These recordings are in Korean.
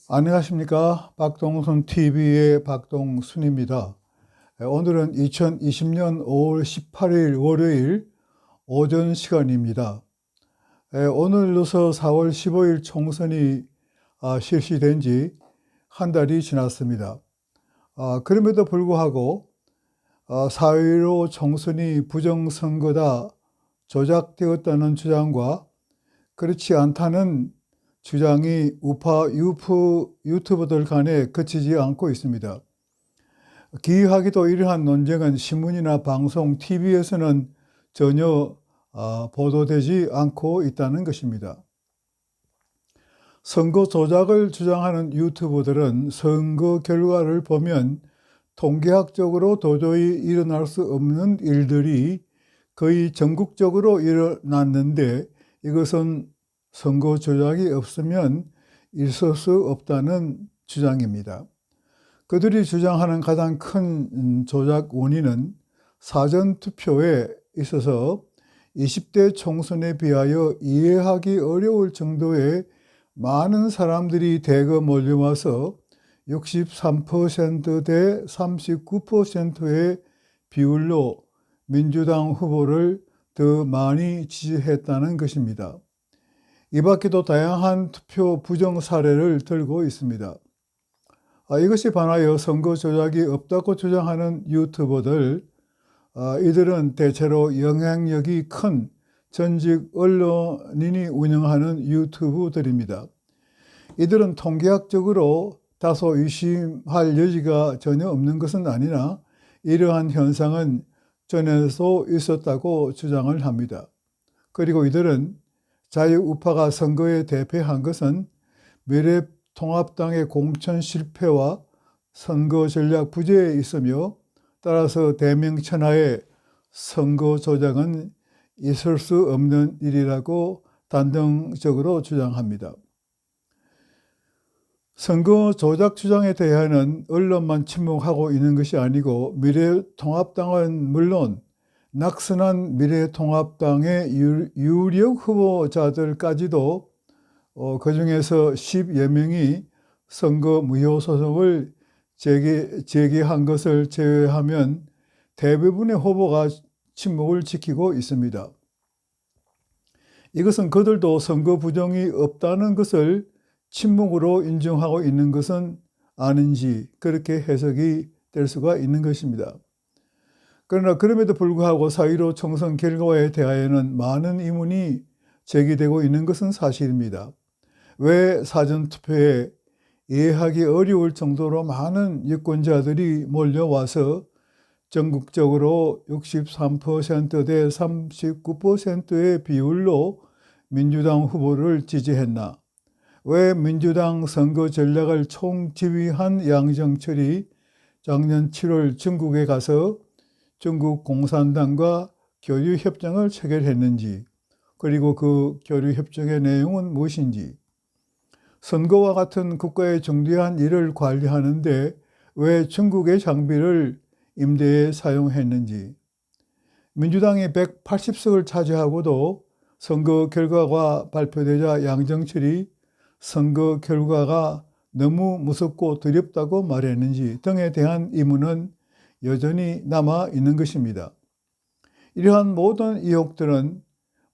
안녕하십니까. 박동순 TV의 박동순입니다. 오늘은 2020년 5월 18일 월요일 오전 시간입니다. 오늘로서 4월 15일 총선이 실시된 지 한 달이 지났습니다. 그럼에도 불구하고 4.15 총선이 부정선거다, 조작되었다는 주장과 그렇지 않다는 주장이 우파 유튜버들 간에 그치지 않고 있습니다. 기이하게도 이러한 논쟁은 신문이나 방송, TV에서는 전혀 보도되지 않고 있다는 것입니다. 선거 조작을 주장하는 유튜버들은 선거 결과를 보면 통계학적으로 도저히 일어날 수 없는 일들이 거의 전국적으로 일어났는데 이것은 선거 조작이 없으면 있을 수 없다는 주장입니다. 그들이 주장하는 가장 큰 조작 원인은 사전투표에 있어서 20대 총선에 비하여 이해하기 어려울 정도의 많은 사람들이 대거 몰려와서 63% 대 39%의 비율로 민주당 후보를 더 많이 지지했다는 것입니다. 이 밖에도 다양한 투표 부정 사례를 들고 있습니다. 이것에 반하여 선거 조작이 없다고 주장하는 유튜버들, 이들은 대체로 영향력이 큰 전직 언론인이 운영하는 유튜브들입니다. 이들은 통계학적으로 다소 의심할 여지가 전혀 없는 것은 아니나 이러한 현상은 전에도 있었다고 주장을 합니다. 그리고 이들은 자유우파가 선거에 대패한 것은 미래통합당의 공천 실패와 선거 전략 부재에 있으며 따라서 대명천하의 선거 조작은 있을 수 없는 일이라고 단정적으로 주장합니다. 선거 조작 주장에 대해서는 언론만 침묵하고 있는 것이 아니고 미래통합당은 물론 낙선한 미래통합당의 유력 후보자들까지도 그 중에서 10여 명이 선거 무효 소송을 제기한 것을 제외하면 대부분의 후보가 침묵을 지키고 있습니다. 이것은 그들도 선거 부정이 없다는 것을 침묵으로 인정하고 있는 것은 아닌지 그렇게 해석이 될 수가 있는 것입니다. 그러나 그럼에도 불구하고 4.15 총선 결과에 대하여는 많은 의문이 제기되고 있는 것은 사실입니다. 왜 사전투표에 이해하기 어려울 정도로 많은 유권자들이 몰려와서 전국적으로 63% 대 39%의 비율로 민주당 후보를 지지했나? 왜 민주당 선거 전략을 총지휘한 양정철이 작년 7월 중국에 가서 중국 공산당과 교류협정을 체결했는지, 그리고 그 교류협정의 내용은 무엇인지, 선거와 같은 국가의 중대한 일을 관리하는데 왜 중국의 장비를 임대에 사용했는지, 민주당이 180석을 차지하고도 선거 결과가 발표되자 양정철이 선거 결과가 너무 무섭고 두렵다고 말했는지 등에 대한 의문은 여전히 남아 있는 것입니다. 이러한 모든 의혹들은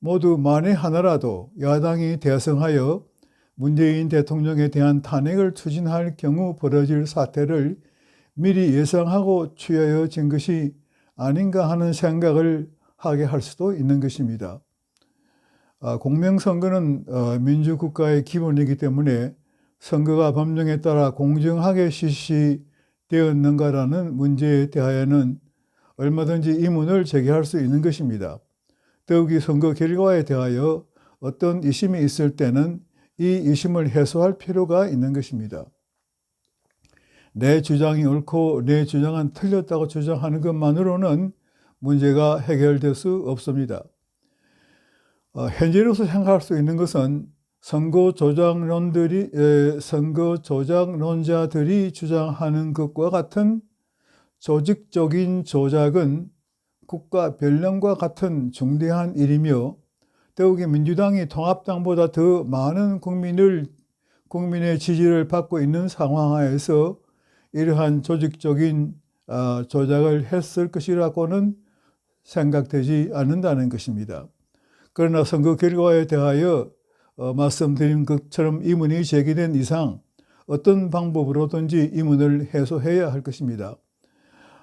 모두 만에 하나라도 야당이 대성하여 문재인 대통령에 대한 탄핵을 추진할 경우 벌어질 사태를 미리 예상하고 취하여진 것이 아닌가 하는 생각을 하게 할 수도 있는 것입니다. 공명선거는 민주국가의 기본이기 때문에 선거가 법령에 따라 공정하게 실시되었는가라는 문제에 대하여는 얼마든지 의문을 제기할 수 있는 것입니다. 더욱이 선거 결과에 대하여 어떤 의심이 있을 때는 이 의심을 해소할 필요가 있는 것입니다. 내 주장이 옳고 내 주장은 틀렸다고 주장하는 것만으로는 문제가 해결될 수 없습니다. 현재로서 생각할 수 있는 것은 선거 조작론자들이 주장하는 것과 같은 조직적인 조작은 국가 변령과 같은 중대한 일이며 더욱이 민주당이 통합당보다 더 많은 국민의 지지를 받고 있는 상황 하에서 이러한 조직적인 조작을 했을 것이라고는 생각되지 않는다는 것입니다. 그러나 선거 결과에 대하여 말씀드린 것처럼 의문이 제기된 이상 어떤 방법으로든지 의문을 해소해야 할 것입니다.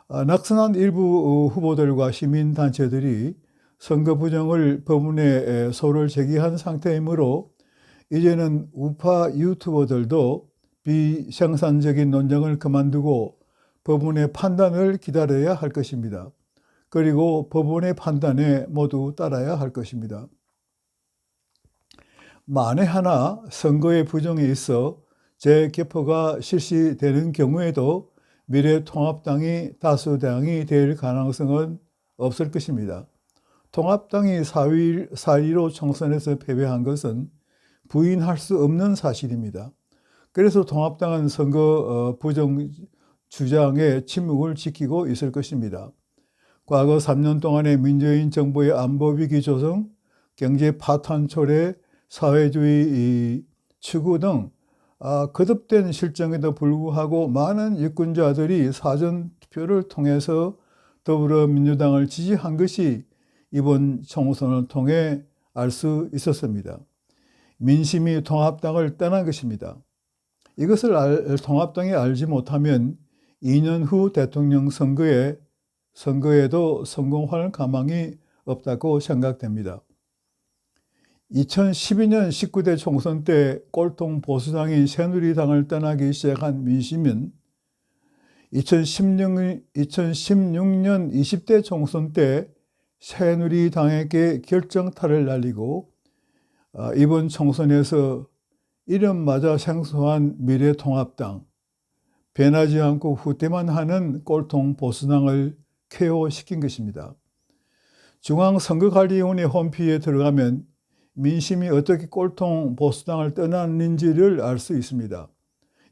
낙선한 일부 후보들과 시민단체들이 선거 부정을 법원에 소를 제기한 상태이므로 이제는 우파 유튜버들도 비생산적인 논쟁을 그만두고 법원의 판단을 기다려야 할 것입니다. 그리고 법원의 판단에 모두 따라야 할 것입니다. 만에 하나 선거의 부정에 있어 재개표가 실시되는 경우에도 미래통합당이 다수당이 될 가능성은 없을 것입니다. 통합당이 4.15 총선에서 패배한 것은 부인할 수 없는 사실입니다. 그래서 통합당은 선거 부정 주장에 침묵을 지키고 있을 것입니다. 과거 3년 동안의 민주인 정부의 안보위기 조성, 경제 파탄 초래, 사회주의 추구 등 거듭된 실정에도 불구하고 많은 유권자들이 사전투표를 통해서 더불어민주당을 지지한 것이 이번 총선을 통해 알 수 있었습니다. 민심이 통합당을 떠난 것입니다. 이것을 통합당이 알지 못하면 2년 후 대통령 선거에도 성공할 가망이 없다고 생각됩니다. 2012년 19대 총선 때 꼴통 보수당인 새누리당을 떠나기 시작한 민심은 2016년 20대 총선 때 새누리당에게 결정타를 날리고 이번 총선에서 이름마저 생소한 미래통합당, 변하지 않고 후퇴만 하는 꼴통 보수당을 KO시킨 것입니다. 중앙선거관리위원회 홈페이지에 들어가면 민심이 어떻게 꼴통 보수당을 떠났는지를 알 수 있습니다.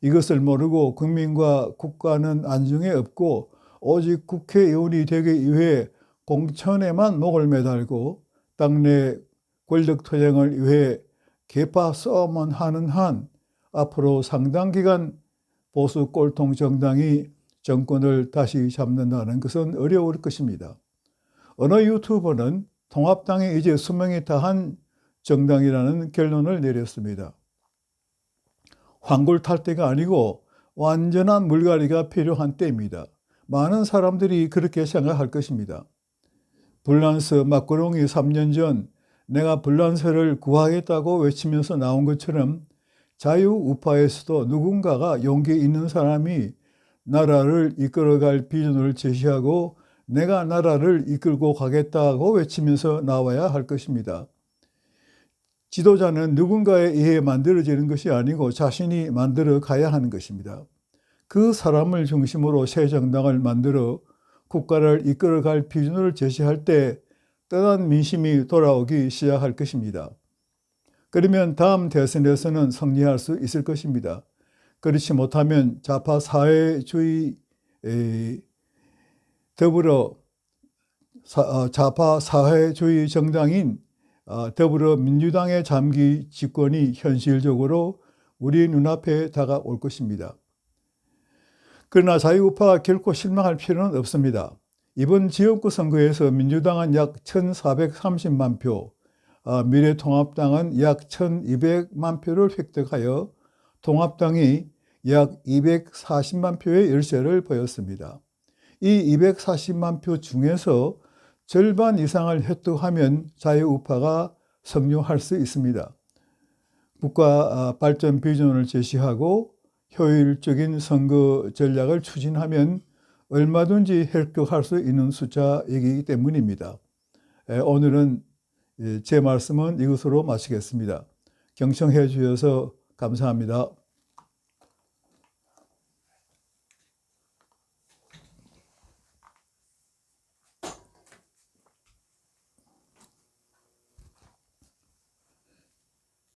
이것을 모르고 국민과 국가는 안중에 없고 오직 국회의원이 되기 위해 공천에만 목을 매달고 당내 권력투쟁을 위해 개파 싸움만 하는 한 앞으로 상당 기간 보수 꼴통 정당이 정권을 다시 잡는다는 것은 어려울 것입니다. 어느 유튜버는 통합당이 이제 수명이 다한 정당이라는 결론을 내렸습니다. 황골 탈 때가 아니고 완전한 물갈이가 필요한 때입니다. 많은 사람들이 그렇게 생각할 것입니다. 불란서 마크롱이 3년 전 내가 불란서를 구하겠다고 외치면서 나온 것처럼 자유우파에서도 누군가가 용기 있는 사람이 나라를 이끌어갈 비전을 제시하고 내가 나라를 이끌고 가겠다고 외치면서 나와야 할 것입니다. 지도자는 누군가에 의해 만들어지는 것이 아니고 자신이 만들어 가야 하는 것입니다. 그 사람을 중심으로 새 정당을 만들어 국가를 이끌어갈 비전을 제시할 때 떠난 민심이 돌아오기 시작할 것입니다. 그러면 다음 대선에서는 승리할 수 있을 것입니다. 그렇지 못하면 좌파 사회주의 좌파 사회주의 정당인 더불어민주당의 장기 집권이 현실적으로 우리 눈앞에 다가올 것입니다. 그러나 자유우파가 결코 실망할 필요는 없습니다. 이번 지역구 선거에서 민주당은 약 1,430만 표, 미래통합당은 약 1,200만 표를 획득하여 통합당이 약 240만 표의 열세를 보였습니다. 이 240만 표 중에서 절반 이상을 획득하면 자유우파가 승리할 수 있습니다. 국가 발전 비전을 제시하고 효율적인 선거 전략을 추진하면 얼마든지 획득할 수 있는 숫자이기 때문입니다. 오늘은 제 말씀은 이것으로 마치겠습니다. 경청해 주셔서 감사합니다.